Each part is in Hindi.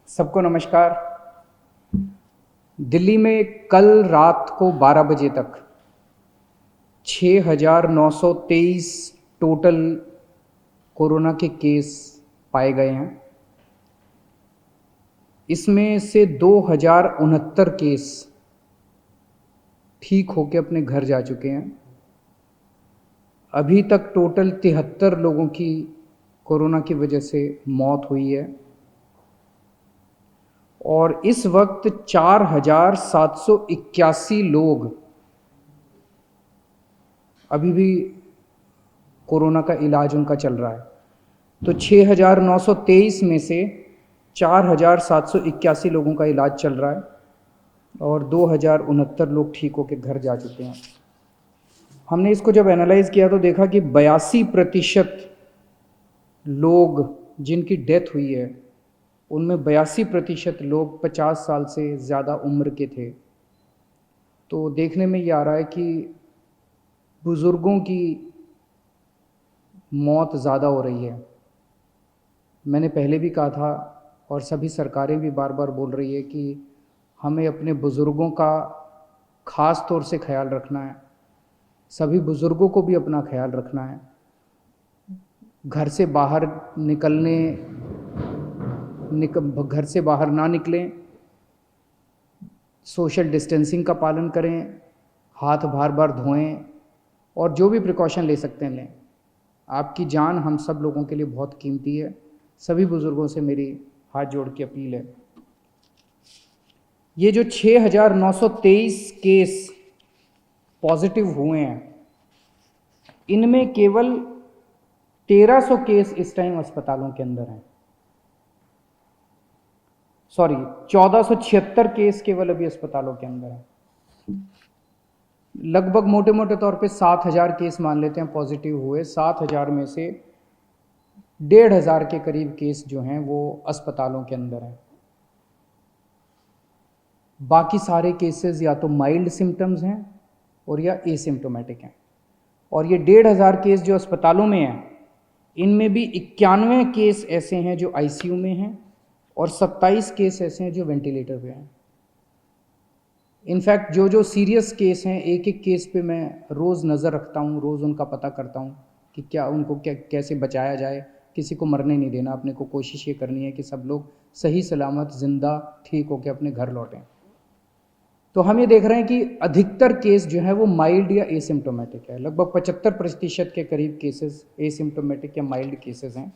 सबको नमस्कार। दिल्ली में कल रात को 12 बजे तक 6,923 टोटल कोरोना के केस पाए गए हैं। इसमें से 2,069 केस ठीक होकर अपने घर जा चुके हैं। अभी तक टोटल 73 लोगों की कोरोना की वजह से मौत हुई है और इस वक्त 4,781 लोग अभी भी कोरोना का इलाज उनका चल रहा है। तो 6,923 में से 4,781 लोगों का इलाज चल रहा है और 2,069 लोग ठीक होकर घर जा चुके हैं। हमने इसको जब एनालाइज किया तो देखा कि 82% लोग जिनकी डेथ हुई है उनमें 82% लोग 50 साल से ज़्यादा उम्र के थे। तो देखने में ये आ रहा है कि बुज़ुर्गों की मौत ज़्यादा हो रही है। मैंने पहले भी कहा था और सभी सरकारें भी बार बार बोल रही है कि हमें अपने बुज़ुर्गों का ख़ास तौर से ख्याल रखना है। सभी बुज़ुर्गों को भी अपना ख्याल रखना है। घर से बाहर घर से बाहर ना निकलें, सोशल डिस्टेंसिंग का पालन करें, हाथ बार बार धोएं और जो भी प्रिकॉशन ले सकते हैं लें। आपकी जान हम सब लोगों के लिए बहुत कीमती है। सभी बुज़ुर्गों से मेरी हाथ जोड़ के अपील है। ये जो 6,923 केस पॉजिटिव हुए हैं, इनमें केवल 1,300 केस इस टाइम अस्पतालों के अंदर हैं। 1,476 केस केवल अभी अस्पतालों के अंदर हैं। लगभग मोटे मोटे तौर पे 7,000 केस मान लेते हैं पॉजिटिव हुए। 7,000 में से 1,500 के करीब केस जो हैं वो अस्पतालों के अंदर हैं। बाकी सारे केसेस या तो माइल्ड सिम्टम्स हैं और या एसिम्टोमेटिक हैं। और ये 1,500 केस जो अस्पतालों में हैं, इनमें भी 91 केस ऐसे हैं जो आईसीयू में हैं और 27 केस ऐसे हैं जो वेंटिलेटर पे हैं। इनफैक्ट जो सीरियस केस हैं, एक एक केस पे मैं रोज़ नज़र रखता हूँ, रोज़ उनका पता करता हूँ कि क्या उनको कैसे बचाया जाए। किसी को मरने नहीं देना, अपने को कोशिश ये करनी है कि सब लोग सही सलामत ज़िंदा ठीक होकर अपने घर लौटें। तो हम ये देख रहे हैं कि अधिकतर केस जो है वो माइल्ड या एसिम्टोमेटिक है। लगभग 75% के करीब केसेस एसिम्टोमेटिक या माइल्ड केसेस हैं।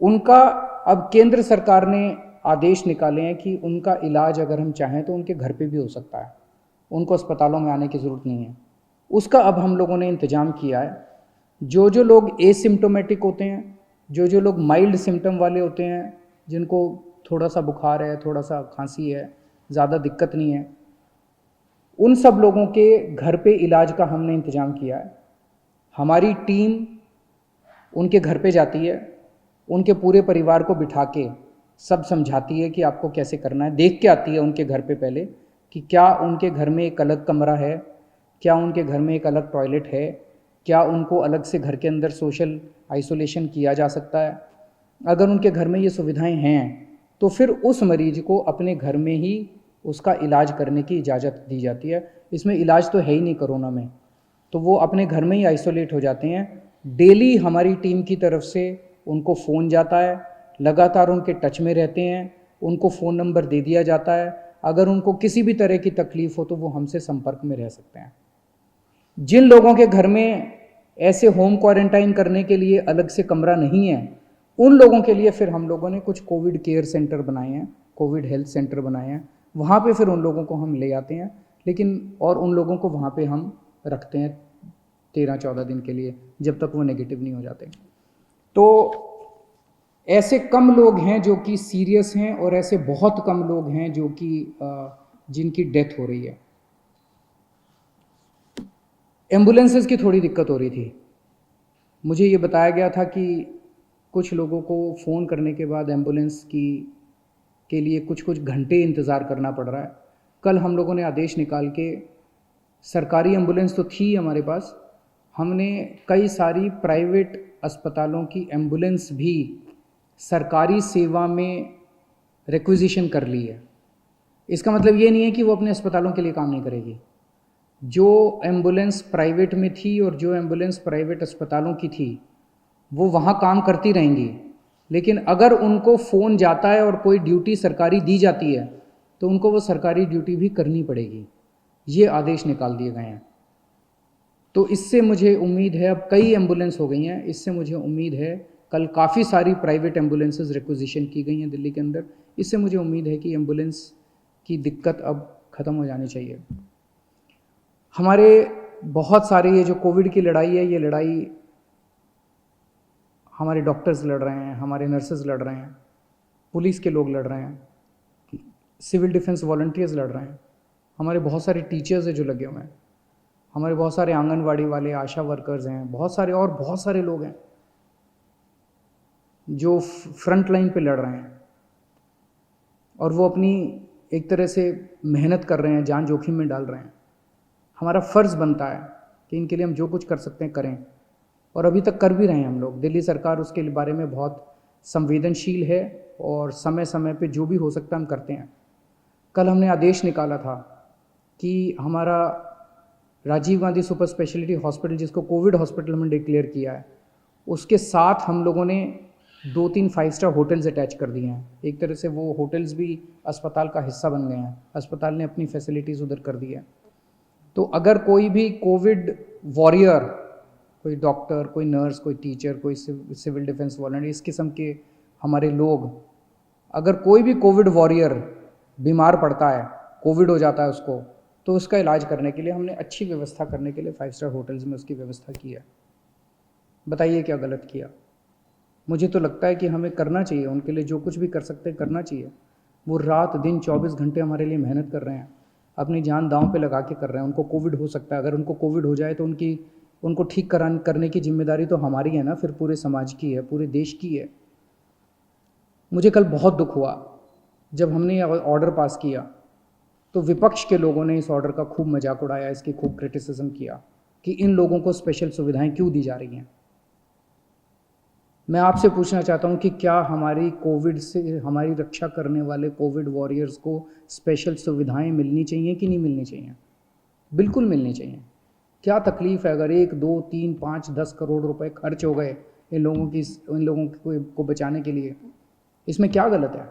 उनका अब केंद्र सरकार ने आदेश निकाले हैं कि उनका इलाज अगर हम चाहें तो उनके घर पे भी हो सकता है, उनको अस्पतालों में आने की ज़रूरत नहीं है। उसका अब हम लोगों ने इंतज़ाम किया है। जो लोग एसिम्टोमेटिक होते हैं, जो लोग माइल्ड सिम्टम वाले होते हैं, जिनको थोड़ा सा बुखार है, थोड़ा सा खांसी है, ज़्यादा दिक्कत नहीं है, उन सब लोगों के घर पे इलाज का हमने इंतज़ाम किया है। हमारी टीम उनके घर पे जाती है, उनके पूरे परिवार को बिठा के सब समझाती है कि आपको कैसे करना है। देख के आती है उनके घर पे पहले कि क्या उनके घर में एक अलग कमरा है, क्या उनके घर में एक अलग टॉयलेट है, क्या उनको अलग से घर के अंदर सोशल आइसोलेशन किया जा सकता है। अगर उनके घर में ये सुविधाएं हैं तो फिर उस मरीज को अपने घर में ही उसका इलाज करने की इजाज़त दी जाती है। इसमें इलाज तो है ही नहीं कोरोना में, तो वो अपने घर में ही आइसोलेट हो जाते हैं। डेली हमारी टीम की तरफ से उनको फ़ोन जाता है, लगातार उनके टच में रहते हैं, उनको फ़ोन नंबर दे दिया जाता है। अगर उनको किसी भी तरह की तकलीफ़ हो तो वो हमसे संपर्क में रह सकते हैं। जिन लोगों के घर में ऐसे होम क्वारंटाइन करने के लिए अलग से कमरा नहीं है, उन लोगों के लिए फिर हम लोगों ने कुछ कोविड केयर सेंटर बनाए हैं, कोविड हेल्थ सेंटर बनाए हैं। वहाँ पे फिर उन लोगों को हम ले आते हैं, लेकिन और उन लोगों को वहाँ पे हम रखते हैं 13-14 दिन के लिए, जब तक वो नेगेटिव नहीं हो जाते। तो ऐसे कम लोग हैं जो कि सीरियस हैं और ऐसे बहुत कम लोग हैं जो कि जिनकी डेथ हो रही है। एम्बुलेंसेस की थोड़ी दिक्कत हो रही थी। मुझे ये बताया गया था कि कुछ लोगों को फ़ोन करने के बाद एम्बुलेंस के लिए कुछ घंटे इंतज़ार करना पड़ रहा है। कल हम लोगों ने आदेश निकाल के, सरकारी एम्बुलेंस तो थी हमारे पास, हमने कई सारी प्राइवेट अस्पतालों की एम्बुलेंस भी सरकारी सेवा में रिक्विजिशन कर ली है। इसका मतलब ये नहीं है कि वो अपने अस्पतालों के लिए काम नहीं करेगी। जो एम्बुलेंस प्राइवेट में थी और जो एम्बुलेंस प्राइवेट अस्पतालों की थी वो वहाँ काम करती रहेंगी, लेकिन अगर उनको फ़ोन जाता है और कोई ड्यूटी सरकारी दी जाती है तो उनको वो सरकारी ड्यूटी भी करनी पड़ेगी। ये आदेश निकाल दिए गए हैं। तो इससे मुझे उम्मीद है, अब कई एम्बुलेंस हो गई हैं, इससे मुझे उम्मीद है, कल काफ़ी सारी प्राइवेट एम्बुलेंसेस रिक्विजिशन की गई हैं दिल्ली के अंदर, इससे मुझे उम्मीद है कि एम्बुलेंस की दिक्कत अब ख़त्म हो जानी चाहिए। हमारे बहुत सारे ये जो कोविड की लड़ाई है, ये लड़ाई हमारे डॉक्टर्स लड़ रहे हैं, हमारे नर्सेज लड़ रहे हैं, पुलिस के लोग लड़ रहे हैं, सिविल डिफेंस वॉलंटियर्स लड़ रहे हैं, हमारे बहुत सारे टीचर्स हैं जो लगे हुए हैं, हमारे बहुत सारे आंगनवाड़ी वाले, आशा वर्कर्स हैं, बहुत सारे और बहुत सारे लोग हैं जो फ्रंट लाइन पे लड़ रहे हैं और वो अपनी एक तरह से मेहनत कर रहे हैं, जान जोखिम में डाल रहे हैं। हमारा फ़र्ज़ बनता है कि इनके लिए हम जो कुछ कर सकते हैं करें, और अभी तक कर भी रहे हैं हम लोग। दिल्ली सरकार उसके बारे में बहुत संवेदनशील है और समय समय पे जो भी हो सकता है हम करते हैं। कल हमने आदेश निकाला था कि हमारा Rajiv Gandhi super speciality hospital, जिसको कोविड हॉस्पिटल हमने डिक्लेयर किया है, उसके साथ हम लोगों ने 2-3 5 स्टार होटल्स अटैच कर दिए हैं। एक तरह से वो होटल्स भी अस्पताल का हिस्सा बन गए हैं, अस्पताल ने अपनी फैसिलिटीज़ उधर कर दी है। तो अगर कोई भी कोविड वॉरियर, कोई डॉक्टर, कोई नर्स, कोई टीचर, कोई सिविल डिफेंस वॉलंटियर, इस किस्म के हमारे लोग, अगर कोई भी कोविड वॉरियर बीमार पड़ता है, कोविड हो जाता है उसको, तो उसका इलाज करने के लिए हमने अच्छी व्यवस्था करने के लिए 5 स्टार होटल्स में उसकी व्यवस्था की है। बताइए क्या गलत किया? मुझे तो लगता है कि हमें करना चाहिए, उनके लिए जो कुछ भी कर सकते हैं करना चाहिए। वो रात दिन 24 घंटे हमारे लिए मेहनत कर रहे हैं, अपनी जान दांव पे लगा के कर रहे हैं। उनको कोविड हो सकता है, अगर उनको कोविड हो जाए तो उनको ठीक करने की जिम्मेदारी तो हमारी है ना, फिर पूरे समाज की है, पूरे देश की है। मुझे कल बहुत दुख हुआ जब हमने ऑर्डर पास किया तो विपक्ष के लोगों ने इस ऑर्डर का खूब मजाक उड़ाया, इसकी खूब क्रिटिसिज्म किया कि इन लोगों को स्पेशल सुविधाएं क्यों दी जा रही हैं। मैं आपसे पूछना चाहता हूं कि क्या हमारी कोविड से हमारी रक्षा करने वाले कोविड वॉरियर्स को स्पेशल सुविधाएं मिलनी चाहिए कि नहीं मिलनी चाहिए? बिल्कुल मिलनी चाहिए। क्या तकलीफ़ है अगर 1, 2, 3, 5, 10 करोड़ रुपए खर्च हो गए इन लोगों को बचाने के लिए? इसमें क्या गलत है?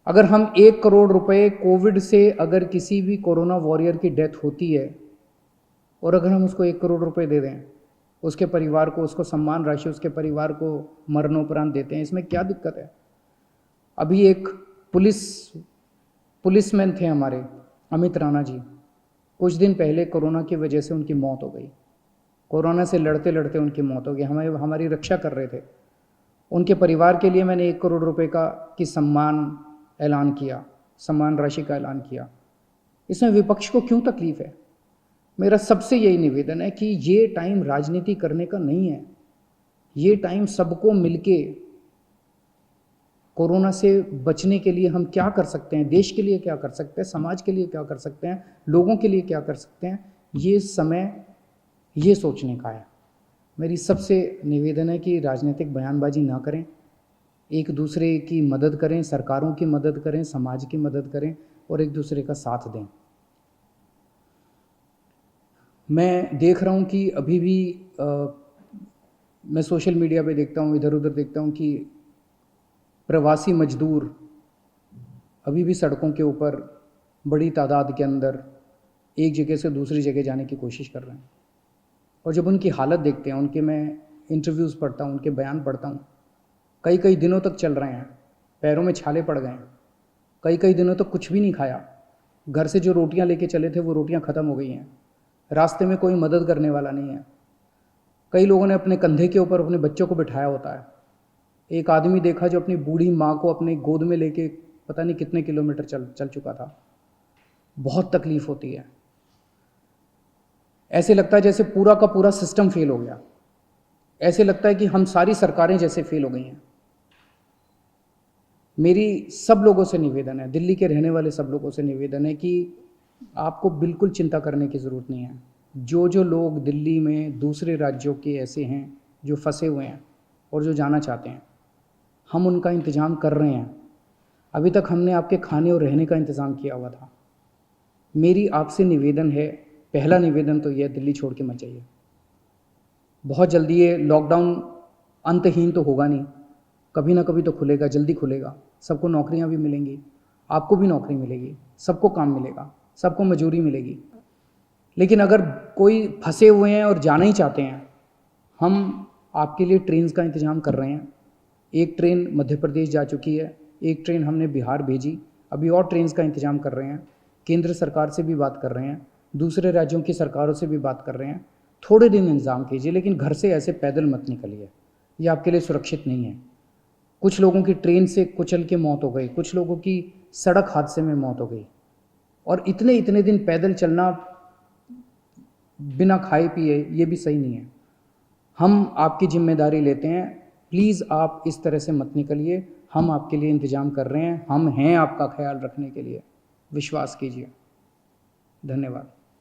अगर हम 1 करोड़ रुपए कोविड से, अगर किसी भी कोरोना वॉरियर की डेथ होती है और अगर हम उसको 1 करोड़ रुपए दे दें, उसके परिवार को, उसको सम्मान राशि उसके परिवार को मरणोपरांत देते हैं, इसमें क्या दिक्कत है? अभी एक पुलिसमैन थे हमारे, अमित राणा जी, कुछ दिन पहले कोरोना की वजह से उनकी मौत हो गई। कोरोना से लड़ते लड़ते उनकी मौत हो गई। हमारी रक्षा कर रहे थे। उनके परिवार के लिए मैंने 1 करोड़ रुपए की सम्मान राशि का ऐलान किया। इसमें विपक्ष को क्यों तकलीफ है? मेरा सबसे यही निवेदन है कि ये टाइम राजनीति करने का नहीं है। ये टाइम सबको मिलके कोरोना से बचने के लिए हम क्या कर सकते हैं, देश के लिए क्या कर सकते हैं, समाज के लिए क्या कर सकते हैं, लोगों के लिए क्या कर सकते हैं, ये समय ये सोचने का है। मेरी सबसे निवेदन है कि राजनीतिक बयानबाजी ना करें, एक दूसरे की मदद करें, सरकारों की मदद करें, समाज की मदद करें और एक दूसरे का साथ दें। मैं देख रहा हूँ कि अभी भी मैं सोशल मीडिया पे देखता हूँ, इधर उधर देखता हूँ कि प्रवासी मजदूर अभी भी सड़कों के ऊपर बड़ी तादाद के अंदर एक जगह से दूसरी जगह जाने की कोशिश कर रहे हैं। और जब उनकी हालत देखते हैं, उनके मैं इंटरव्यूज़ पढ़ता हूँ, उनके बयान पढ़ता हूँ, कई कई दिनों तक चल रहे हैं, पैरों में छाले पड़ गए हैं, कई कई दिनों तक कुछ भी नहीं खाया, घर से जो रोटियां लेके चले थे वो रोटियां ख़त्म हो गई हैं, रास्ते में कोई मदद करने वाला नहीं है। कई लोगों ने अपने कंधे के ऊपर अपने बच्चों को बिठाया होता है। एक आदमी देखा जो अपनी बूढ़ी माँ को अपने गोद में लेके पता नहीं कितने किलोमीटर चल चुका था। बहुत तकलीफ़ होती है। ऐसे लगता है जैसे पूरा का पूरा सिस्टम फेल हो गया, ऐसे लगता है कि हम सारी सरकारें जैसे फेल हो गई हैं। मेरी सब लोगों से निवेदन है, दिल्ली के रहने वाले सब लोगों से निवेदन है कि आपको बिल्कुल चिंता करने की ज़रूरत नहीं है। जो लोग दिल्ली में दूसरे राज्यों के ऐसे हैं जो फंसे हुए हैं और जो जाना चाहते हैं, हम उनका इंतज़ाम कर रहे हैं। अभी तक हमने आपके खाने और रहने का इंतज़ाम किया हुआ था। मेरी आपसे निवेदन है, पहला निवेदन तो यह, दिल्ली छोड़ के मत जाइए। बहुत जल्दी ये लॉकडाउन अंतहीन तो होगा नहीं, कभी ना कभी तो खुलेगा, जल्दी खुलेगा। सबको नौकरियां भी मिलेंगी, आपको भी नौकरी मिलेगी, सबको काम मिलेगा, सबको मजूरी मिलेगी। लेकिन अगर कोई फंसे हुए हैं और जाना ही चाहते हैं, हम आपके लिए ट्रेन का इंतज़ाम कर रहे हैं। एक ट्रेन मध्य प्रदेश जा चुकी है, एक ट्रेन हमने बिहार भेजी, अभी और ट्रेन का इंतज़ाम कर रहे हैं। केंद्र सरकार से भी बात कर रहे हैं, दूसरे राज्यों की सरकारों से भी बात कर रहे हैं। थोड़े दिन इंतज़ाम कीजिए, लेकिन घर से ऐसे पैदल मत निकलिए, ये आपके लिए सुरक्षित नहीं है। कुछ लोगों की ट्रेन से कुचल के मौत हो गई, कुछ लोगों की सड़क हादसे में मौत हो गई, और इतने इतने दिन पैदल चलना बिना खाए पिए, ये भी सही नहीं है। हम आपकी जिम्मेदारी लेते हैं, प्लीज़ आप इस तरह से मत निकलिए। हम आपके लिए इंतज़ाम कर रहे हैं, हम हैं आपका ख्याल रखने के लिए, विश्वास कीजिए। धन्यवाद।